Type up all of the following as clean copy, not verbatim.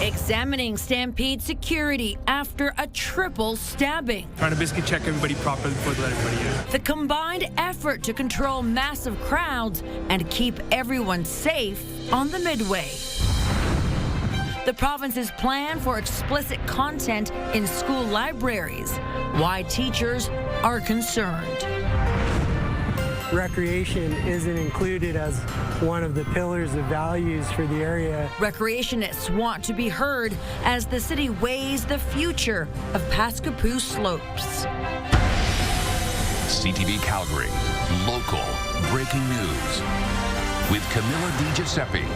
Examining Stampede security after a triple stabbing. Trying to basically check everybody properly before they let everybody in. The combined effort to control massive crowds and keep everyone safe on the Midway. The province's plan for explicit content in school libraries. Why teachers are concerned. Recreation isn't included as one of the pillars of values for the area. Recreationists want to be heard as the city weighs the future of Pascapoo Slopes. CTV Calgary, local breaking news with Camilla DiGiuseppe.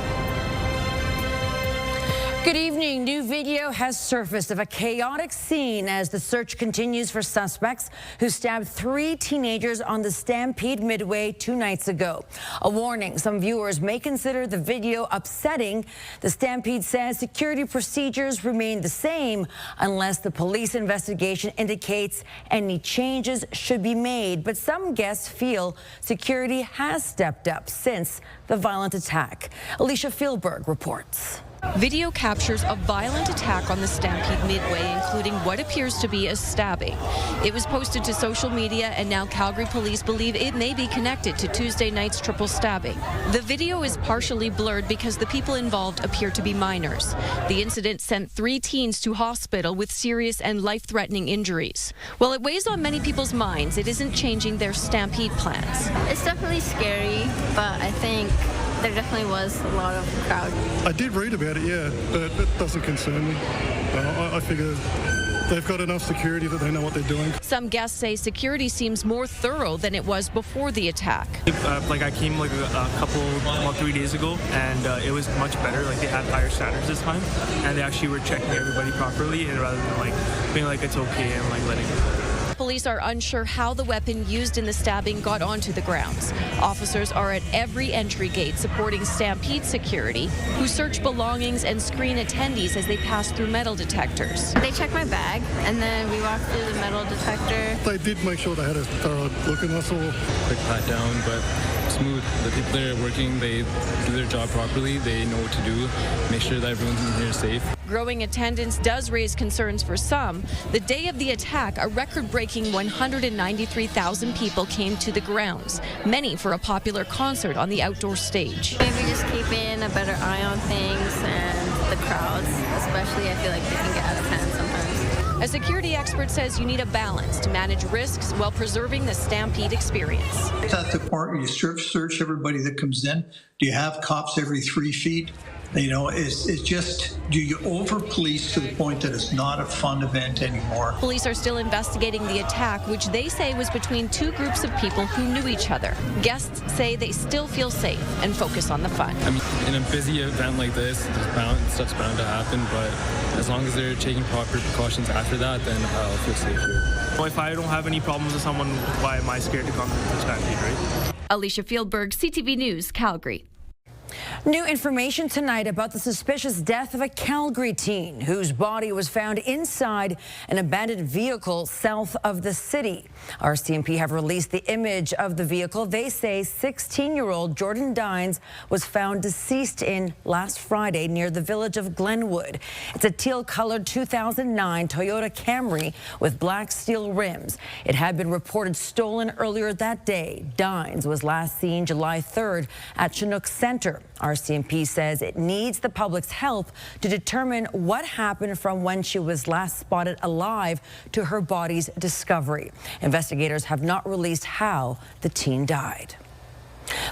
Good evening. New video has surfaced of a chaotic scene as the search continues for suspects who stabbed 3 teenagers on the Stampede Midway 2 nights ago. A warning, some viewers may consider the video upsetting. The Stampede says security procedures remain the same unless the police investigation indicates any changes should be made. But some guests feel security has stepped up since the violent attack. Alicia Fieldberg reports. Video captures a violent attack on the Stampede Midway, including what appears to be a stabbing. It was posted to social media, and now Calgary police believe it may be connected to Tuesday night's triple stabbing. The video is partially blurred because the people involved appear to be minors. The incident sent 3 teens to hospital with serious and life-threatening injuries. While it weighs on many people's minds, it isn't changing their Stampede plans. It's definitely scary, but I think there definitely was a lot of crowd. I did read about it, yeah, but that doesn't concern me. I figure they've got enough security that they know what they're doing. Some guests say security seems more thorough than it was before the attack. I came a 3 days ago, and it was much better. Like, they had higher standards this time, and they actually were checking everybody properly, and rather than being like it's okay and letting it go. Police are unsure how the weapon used in the stabbing got onto the grounds. Officers are at every entry gate supporting Stampede security, who search belongings and screen attendees as they pass through metal detectors. They checked my bag, and then we walked through the metal detector. They did make sure they had a thorough look in us all. Quick pat down, but smooth. The people that are working, they do their job properly. They know what to do, make sure that everyone's in here safe. Growing attendance does raise concerns for some. The day of the attack, a record-breaking 193,000 people came to the grounds, many for a popular concert on the outdoor stage. Maybe just keeping a better eye on things and the crowds, especially. I feel like they can get out of hand sometimes. A security expert says you need a balance to manage risks while preserving the Stampede experience. At the point where you search everybody that comes in, do you have cops every 3 feet? You know, it's just, do you over-police to the point that it's not a fun event anymore? Police are still investigating the attack, which they say was between 2 groups of people who knew each other. Guests say they still feel safe and focus on the fun. I mean, in a busy event like this, stuff's bound to happen, but as long as they're taking proper precautions after that, then I'll feel safe here. Well, if I don't have any problems with someone, why am I scared to come to the Stampede, right? Alicia Fieldberg, CTV News, Calgary. New information tonight about the suspicious death of a Calgary teen whose body was found inside an abandoned vehicle south of the city. RCMP have released the image of the vehicle they say 16-year-old Jordan Dines was found deceased in last Friday near the village of Glenwood. It's a teal-colored 2009 Toyota Camry with black steel rims. It had been reported stolen earlier that day. Dines was last seen July 3rd at Chinook Center. RCMP says it needs the public's help to determine what happened from when she was last spotted alive to her body's discovery. Investigators have not released how the teen died.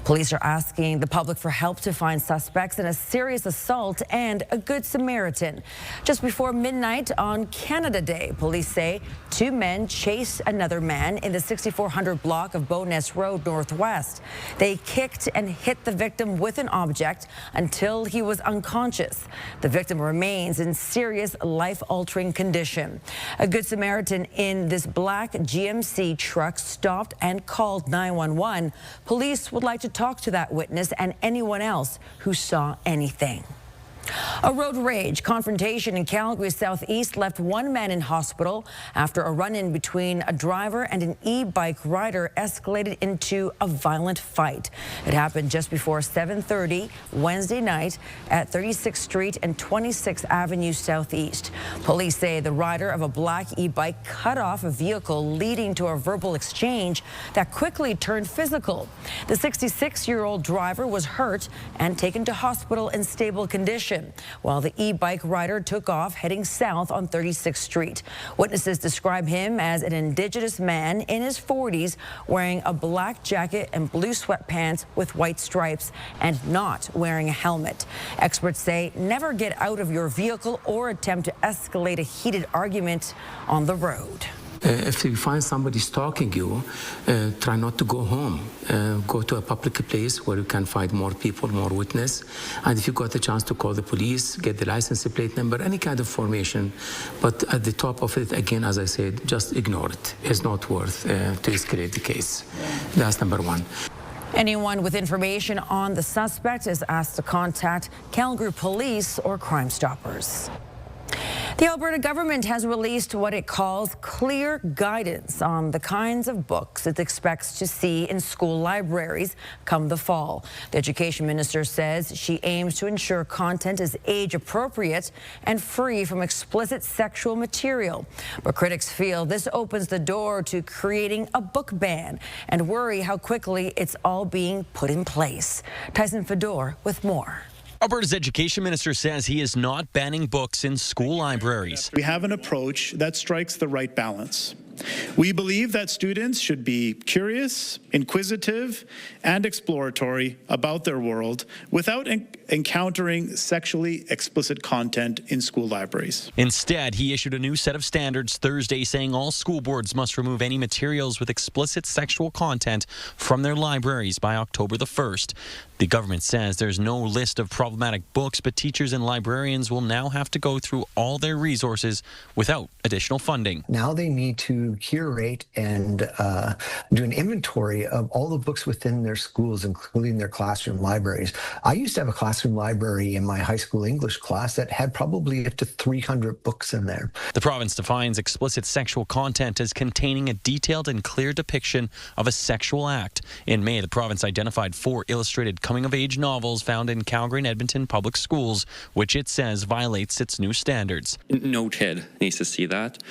Police are asking the public for help to find suspects in a serious assault and a Good Samaritan. Just before midnight on Canada Day, police say 2 men chased another man in the 6400 block of Bowness Road Northwest. They kicked and hit the victim with an object until he was unconscious. The victim remains in serious life-altering condition. A Good Samaritan in this black GMC truck stopped and called 911. Police would like to talk to that witness and anyone else who saw anything. A road rage confrontation in Calgary's southeast left one man in hospital after a run-in between a driver and an e-bike rider escalated into a violent fight. It happened just before 7:30 Wednesday night at 36th Street and 26th Avenue Southeast. Police say the rider of a black e-bike cut off a vehicle, leading to a verbal exchange that quickly turned physical. The 66-year-old driver was hurt and taken to hospital in stable condition, while the e-bike rider took off heading south on 36th Street. Witnesses describe him as an Indigenous man in his 40s wearing a black jacket and blue sweatpants with white stripes and not wearing a helmet. Experts say never get out of your vehicle or attempt to escalate a heated argument on the road. If you find somebody stalking you, try not to go home. Go to a public place where you can find more people, more witness. And if you got a chance to call the police, get the license plate number, any kind of formation. But at the top of it, again, as I said, just ignore it. It's not worth to escalate the case. That's number one. Anyone with information on the suspect is asked to contact Calgary Police or Crime Stoppers. The Alberta government has released what it calls clear guidance on the kinds of books it expects to see in school libraries come the fall. The education minister says she aims to ensure content is age appropriate and free from explicit sexual material. But critics feel this opens the door to creating a book ban and worry how quickly it's all being put in place. Tyson Fedor with more. Alberta's education minister says he is not banning books in school libraries. We have an approach that strikes the right balance. We believe that students should be curious, inquisitive, and exploratory about their world without encountering sexually explicit content in school libraries. Instead, he issued a new set of standards Thursday saying all school boards must remove any materials with explicit sexual content from their libraries by October the 1st. The government says there's no list of problematic books, but teachers and librarians will now have to go through all their resources without additional funding. Now they need to curate and do an inventory of all the books within their schools, including their classroom libraries. I used to have a classroom library in my high school English class that had probably up to 300 books in there. The province defines explicit sexual content as containing a detailed and clear depiction of a sexual act. In May, the province identified 4 illustrated coming-of-age novels found in Calgary and Edmonton public schools, which it says violates its new standards. No kid needs to see that,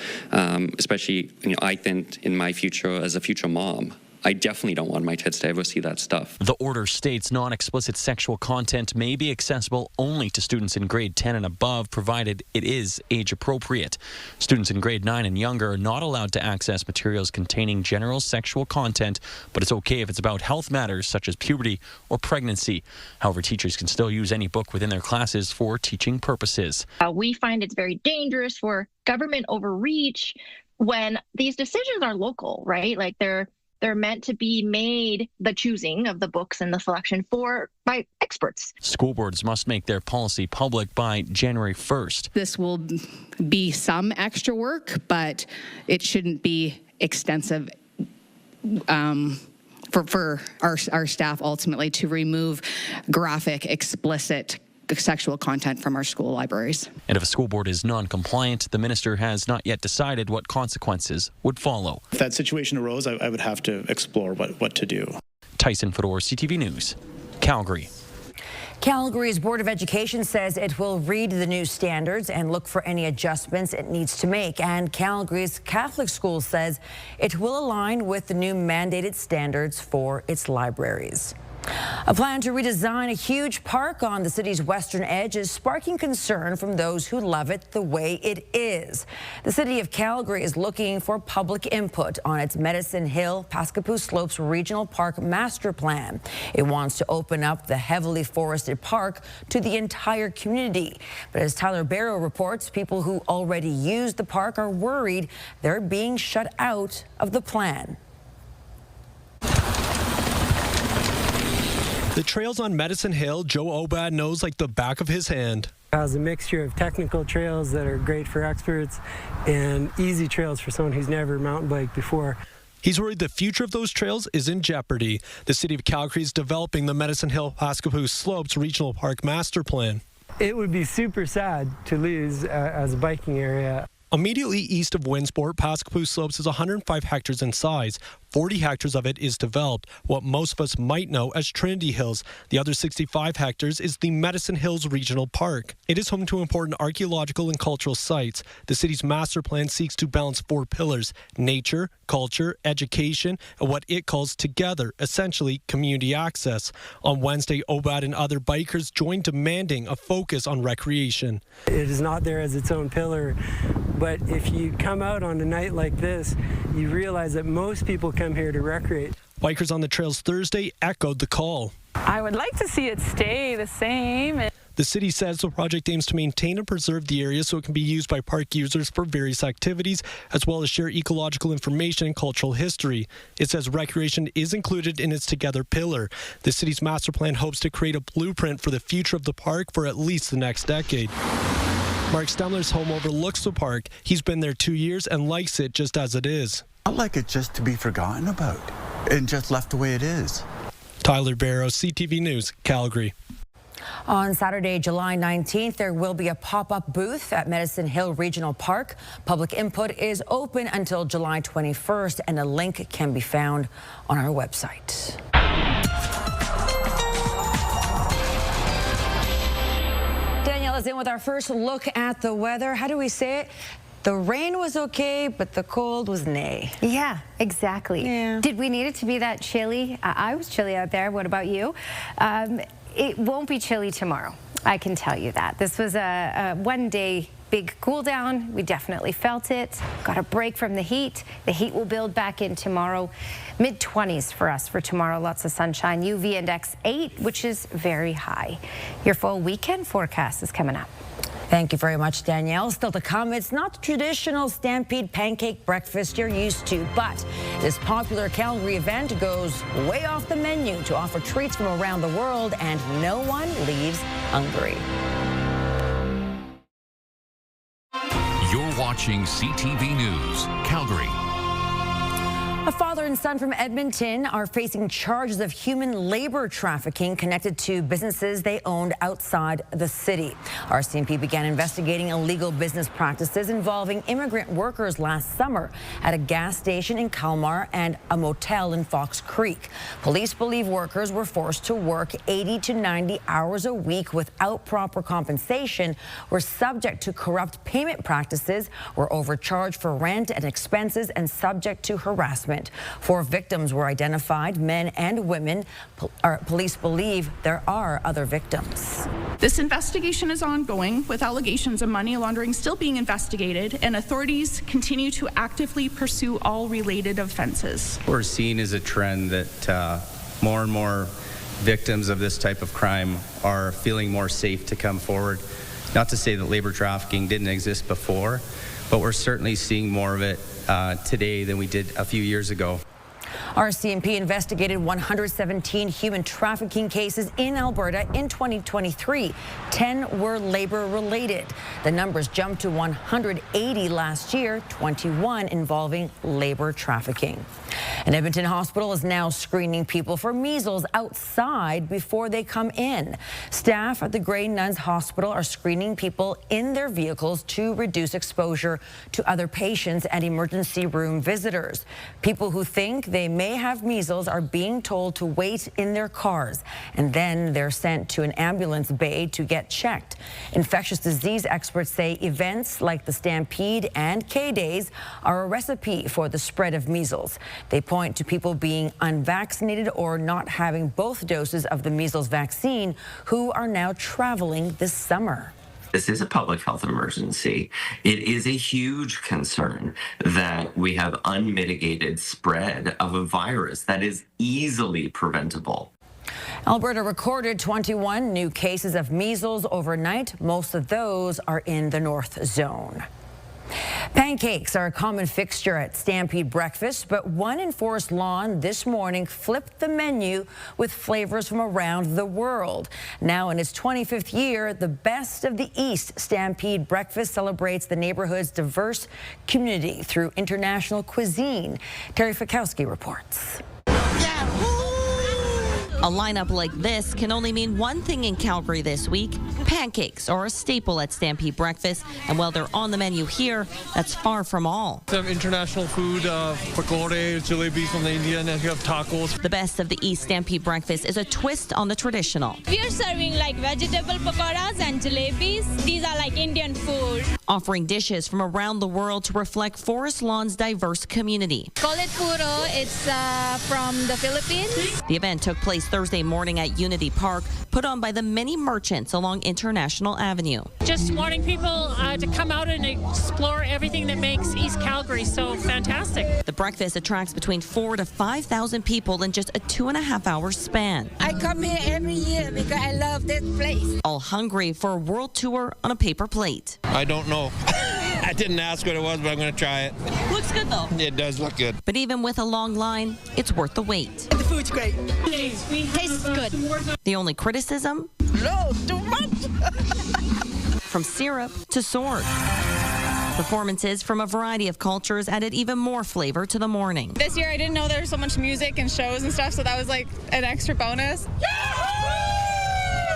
especially, I think in my future as a future mom. I definitely don't want my kids to ever see that stuff. The order states non-explicit sexual content may be accessible only to students in grade 10 and above, provided it is age appropriate. Students in grade 9 and younger are not allowed to access materials containing general sexual content, but it's okay if it's about health matters such as puberty or pregnancy. However, teachers can still use any book within their classes for teaching purposes. We find it's very dangerous for government overreach when these decisions are local, right? Like they're meant to be made, the choosing of the books and the selection by experts. School boards must make their policy public by January 1st. This will be some extra work, but it shouldn't be extensive for our staff ultimately to remove graphic, explicit sexual content from our school libraries. And if a school board is non-compliant, the minister has not yet decided what consequences would follow. If that situation arose, I would have to explore what to do. Tyson Fedor, CTV News, Calgary. Calgary's Board of Education says it will read the new standards and look for any adjustments it needs to make. And Calgary's Catholic School says it will align with the new mandated standards for its libraries. A plan to redesign a huge park on the city's western edge is sparking concern from those who love it the way it is. The city of Calgary is looking for public input on its Medicine Hill Pascapoo Slopes Regional Park Master Plan. It wants to open up the heavily forested park to the entire community. But as Tyler Barrow reports, people who already use the park are worried they're being shut out of the plan. The trails on Medicine Hill, Joe Obad knows like the back of his hand. It has a mixture of technical trails that are great for experts and easy trails for someone who's never mountain biked before. He's worried the future of those trails is in jeopardy. The city of Calgary is developing the Medicine Hill Pascapoo Slopes Regional Park Master Plan. It would be super sad to lose as a biking area. Immediately east of Winsport, Pascapoo Slopes is 105 hectares in size. 40 hectares of it is developed, what most of us might know as Trinity Hills. The other 65 hectares is the Medicine Hills Regional Park. It is home to important archaeological and cultural sites. The city's master plan seeks to balance 4 pillars: nature, culture, education, and what it calls together, essentially community access. On Wednesday, OBAD and other bikers joined demanding a focus on recreation. It is not there as its own pillar, but if you come out on a night like this, you realize that most people come here to recreate. Bikers on the trails Thursday echoed the call. I would like to see it stay the same. The city says the project aims to maintain and preserve the area so it can be used by park users for various activities, as well as share ecological information and cultural history. It says recreation is included in its Together pillar. The city's master plan hopes to create a blueprint for the future of the park for at least the next decade. Mark Stemler's home overlooks the park. He's been there 2 years and likes it just as it is. I like it just to be forgotten about and just left the way it is. Tyler Barrow, CTV News, Calgary. On Saturday, July 19th, there will be a pop-up booth at Medicine Hill Regional Park. Public input is open until July 21st, and a link can be found on our website. Danielle is in with our first look at the weather. How do we say it? The rain was okay, but the cold was nay. Yeah, exactly. Yeah. Did we need it to be that chilly? I was chilly out there. What about you? It won't be chilly tomorrow. I can tell you that. This was a one-day big cool down. We definitely felt it. Got a break from the heat. The heat will build back in tomorrow. Mid-20s for us for tomorrow. Lots of sunshine. UV index 8, which is very high. Your full weekend forecast is coming up. Thank you very much, Danielle. Still to come, it's not the traditional Stampede pancake breakfast you're used to, but this popular Calgary event goes way off the menu to offer treats from around the world, and no one leaves hungry. You're watching CTV News, Calgary. A father and son from Edmonton are facing charges of human labor trafficking connected to businesses they owned outside the city. RCMP began investigating illegal business practices involving immigrant workers last summer at a gas station in Kalmar and a motel in Fox Creek. Police believe workers were forced to work 80 to 90 hours a week without proper compensation, were subject to corrupt payment practices, were overcharged for rent and expenses, and subject to harassment. 4 victims were identified, men and women. Police believe there are other victims. This investigation is ongoing, with allegations of money laundering still being investigated, and authorities continue to actively pursue all related offenses. What we're seeing is a trend that more and more victims of this type of crime are feeling more safe to come forward. Not to say that labor trafficking didn't exist before, but we're certainly seeing more of it today than we did a few years ago. RCMP investigated 117 human trafficking cases in Alberta in 2023. 10 were labor-related. The numbers jumped to 180 last year, 21 involving labor trafficking. An Edmonton hospital is now screening people for measles outside before they come in. Staff at the Grey Nuns Hospital are screening people in their vehicles to reduce exposure to other patients and emergency room visitors. People who think they may have measles are being told to wait in their cars, and then they're sent to an ambulance bay to get checked. Infectious disease experts say events like the Stampede and K-Days are a recipe for the spread of measles. They point to people being unvaccinated or not having both doses of the measles vaccine who are now traveling this summer. This is a public health emergency. It is a huge concern that we have unmitigated spread of a virus that is easily preventable. Alberta recorded 21 new cases of measles overnight. Most of those are in the North Zone. Pancakes are a common fixture at Stampede breakfast, but one in Forest Lawn this morning flipped the menu with flavors from around the world. Now in its 25th year, the Best of the East Stampede breakfast celebrates the neighborhood's diverse community through international cuisine. Terry Fikowski reports. A lineup like this can only mean one thing in Calgary this week. Pancakes are a staple at Stampede breakfast, and while they're on the menu here, that's far from all. Some international food, pakore, jalebi from the Indian, and you have tacos. The best of the East Stampede breakfast is a twist on the traditional. We are serving like vegetable pakoras and jalebis. These are like Indian food. Offering dishes from around the world to reflect Forest Lawn's diverse community. Call it puro. It's from the Philippines. The event took place Thursday morning at Unity Park, put on by the many merchants along International Avenue. Just wanting people to come out and explore everything that makes East Calgary so fantastic. The breakfast attracts between 4,000 to 5,000 people in just a 2.5-hour span. I come here every year because I love this place. All hungry for a world tour on a paper plate. I don't know. I didn't ask what it was, but I'm going to try it. Looks good, though. It does look good. But even with a long line, it's worth the wait. The food's great. Tastes good. The only criticism? No, too much. From syrup to sword. Performances from a variety of cultures added even more flavor to the morning. This year I didn't know there was so much music and shows and stuff, so that was like an extra bonus.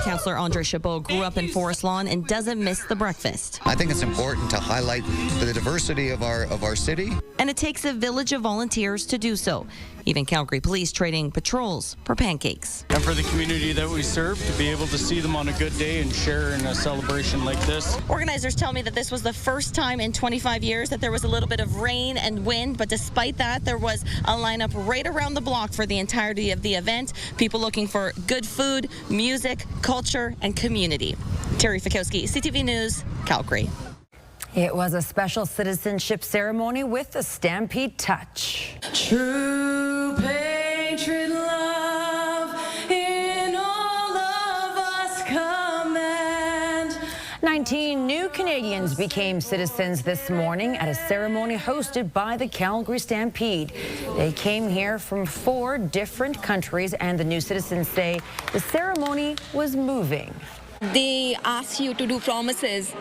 Councillor Andre Chabot grew up in Forest Lawn and doesn't miss the breakfast. I think it's important to highlight the diversity of our city. And it takes a village of volunteers to do so. Even Calgary Police trading patrols for pancakes. And for the community that we serve, to be able to see them on a good day and share in a celebration like this. Organizers tell me that this was the first time in 25 years that there was a little bit of rain and wind, but despite that, there was a lineup right around the block for the entirety of the event. People looking for good food, music, culture, and community. Terry Fikowski, CTV News, Calgary. It was a special citizenship ceremony with a Stampede touch. True patriot love in all of us command. 19 new Canadians became citizens this morning at a ceremony hosted by the Calgary Stampede. They came here from 4 different countries, and the new citizens say the ceremony was moving. They ask you to do promises,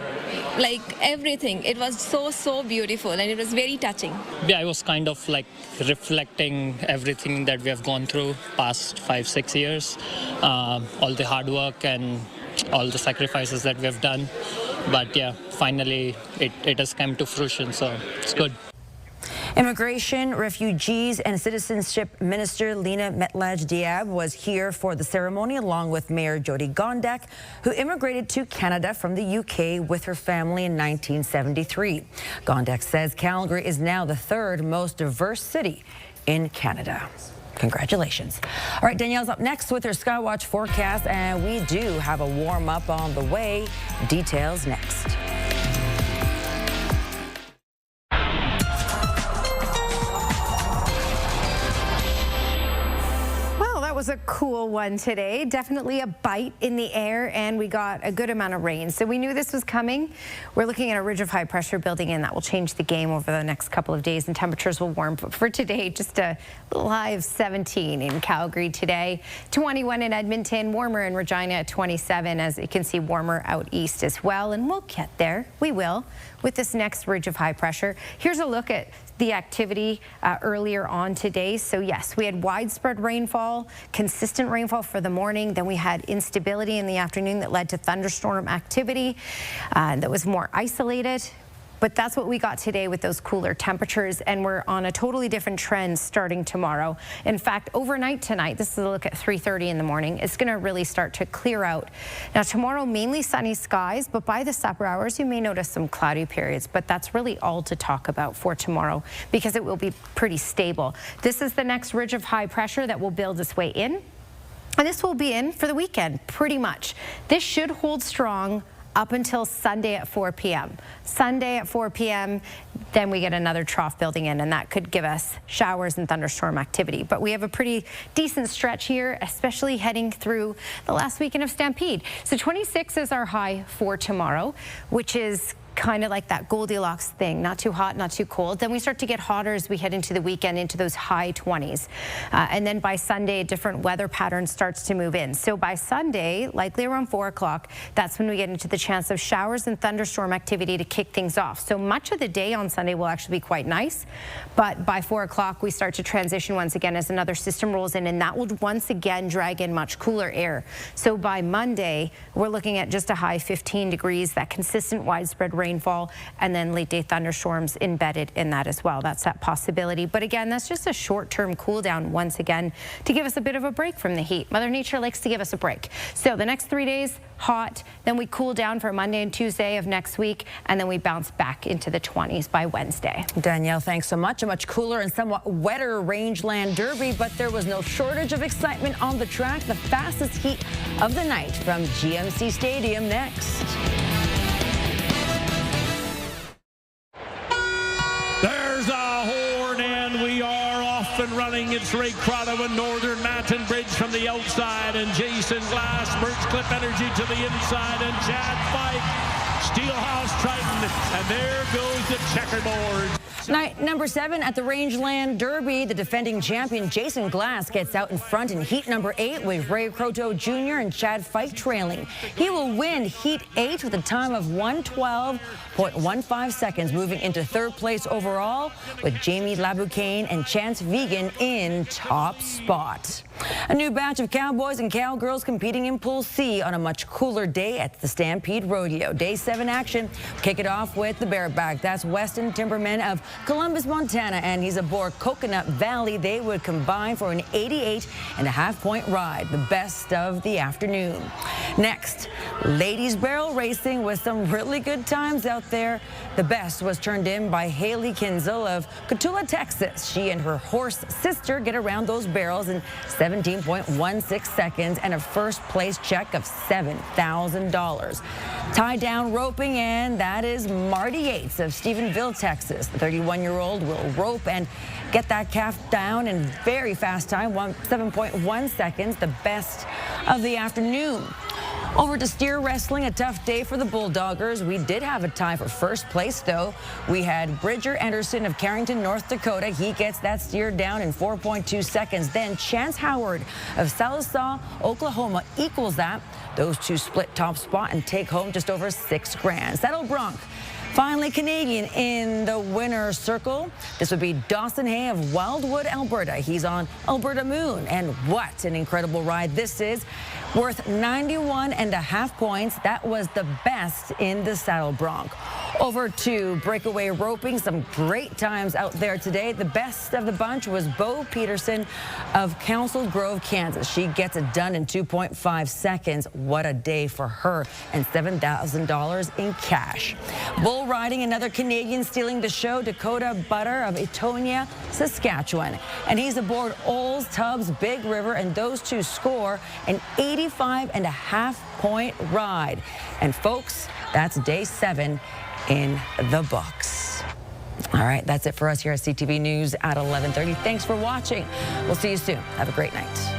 like everything. It was so beautiful, and it was very touching. Yeah, I was kind of like reflecting everything that we have gone through past 5-6 years, all the hard work and all the sacrifices that we have done. But yeah, finally it has come to fruition, so it's good. Immigration, Refugees, and Citizenship Minister Lena Metlaj-Diab was here for the ceremony, along with Mayor Jody Gondek, who immigrated to Canada from the UK with her family in 1973. Gondek says Calgary is now the 3rd most diverse city in Canada. Congratulations. All right, Danielle's up next with her Skywatch forecast, and we do have a warm-up on the way. Details next. Was a cool one today. Definitely a bite in the air, and we got a good amount of rain. So we knew this was coming. We're looking at a ridge of high pressure building in that will change the game over the next couple of days, and temperatures will warm. But for today, just a little high of 17 in Calgary today, 21 in Edmonton, warmer in Regina at 27, as you can see, warmer out east as well. And we'll get there. We will with this next ridge of high pressure. Here's a look at the activity earlier on today. So yes, we had widespread rainfall, consistent rainfall for the morning. Then we had instability in the afternoon that led to thunderstorm activity that was more isolated. But that's what we got today with those cooler temperatures, and we're on a totally different trend starting tomorrow. In fact, overnight tonight, this is a look at 3:30 in the morning, it's going to really start to clear out. Now tomorrow, mainly sunny skies, but by the supper hours, you may notice some cloudy periods, but that's really all to talk about for tomorrow because it will be pretty stable. This is the next ridge of high pressure that will build its way in, and this will be in for the weekend, pretty much. This should hold strong up until Sunday at 4 p.m. Sunday at 4 p.m., then we get another trough building in, and that could give us showers and thunderstorm activity. But we have a pretty decent stretch here, especially heading through the last weekend of Stampede. So 26 is our high for tomorrow, which is kind of like that Goldilocks thing, not too hot, not too cold. Then we start to get hotter as we head into the weekend, into those high 20s. And then by Sunday, a different weather pattern starts to move in. So by Sunday, likely around 4 o'clock, that's when we get into the chance of showers and thunderstorm activity to kick things off. So much of the day on Sunday will actually be quite nice, but by 4 o'clock, we start to transition once again as another system rolls in, and that will once again drag in much cooler air. So by Monday, we're looking at just a high 15 degrees, that consistent widespread rainfall, and then late day thunderstorms embedded in that as well. That's that possibility. But again, that's just a short-term cool down once again to give us a bit of a break from the heat. Mother Nature likes to give us a break. So the next 3 days, hot, then we cool down for Monday and Tuesday of next week, and then we bounce back into the 20s by Wednesday. Danielle, thanks so much. A much cooler and somewhat wetter Rangeland Derby, but there was no shortage of excitement on the track. The fastest heat of the night from GMC Stadium next. There's a horn, and we are off and running. It's Ray Crotto and Northern Mountain Bridge from the outside, and Jason Glass, Birch Cliff Energy to the inside, and Chad Fike, Steelhouse Triton, and there goes the checkerboard. Night number 7 at the Rangeland Derby. The defending champion Jason Glass gets out in front in heat number 8 with Ray Croteau Jr. and Chad Fike trailing. He will win heat 8 with a time of 1:12.15 seconds, moving into 3rd place overall with Jamie Laboucaine and Chance Vegan in top spot. A new batch of cowboys and cowgirls competing in Pool C on a much cooler day at the Stampede Rodeo. Day 7 action. Kick it off with the bareback. That's Weston Timberman of Columbus, Montana, and he's aboard Coconut Valley. They would combine for an 88.5-point ride, the best of the afternoon. Next, ladies barrel racing with some really good times out there. The best was turned in by Haley Kinzel of Cotulla, Texas. She and her horse sister get around those barrels in 17.16 seconds and a first place check of $7,000. Tie down roping, and that is Marty Yates of Stephenville, Texas. The 31-year-old will rope and get that calf down in very fast time, 7.1 seconds, the best of the afternoon. Over to steer wrestling, a tough day for the Bulldoggers. We did have a tie for first place, though. We had Bridger Anderson of Carrington, North Dakota. He gets that steer down in 4.2 seconds. Then Chance Howard of Sallisaw, Oklahoma equals that. Those two split top spot and take home just over $6,000. Saddle Bronc, finally Canadian in the winner's circle. This would be Dawson Hay of Wildwood, Alberta. He's on Alberta Moon, and what an incredible ride this is. Worth 91.5 points. That was the best in the Saddle Bronc. Over to breakaway roping. Some great times out there today. The best of the bunch was Bo Peterson of Council Grove, Kansas. She gets it done in 2.5 seconds. What a day for her, and $7,000 in cash. Bull riding, another Canadian stealing the show, Dakota Butter of Etonia, Saskatchewan. And he's aboard Olds, Tubbs, Big River, and those two score an 85.5-point ride. And folks, that's day 7 in the books. All right, that's it for us here at CTV News at 11:30. Thanks for watching. We'll see you soon. Have a great night.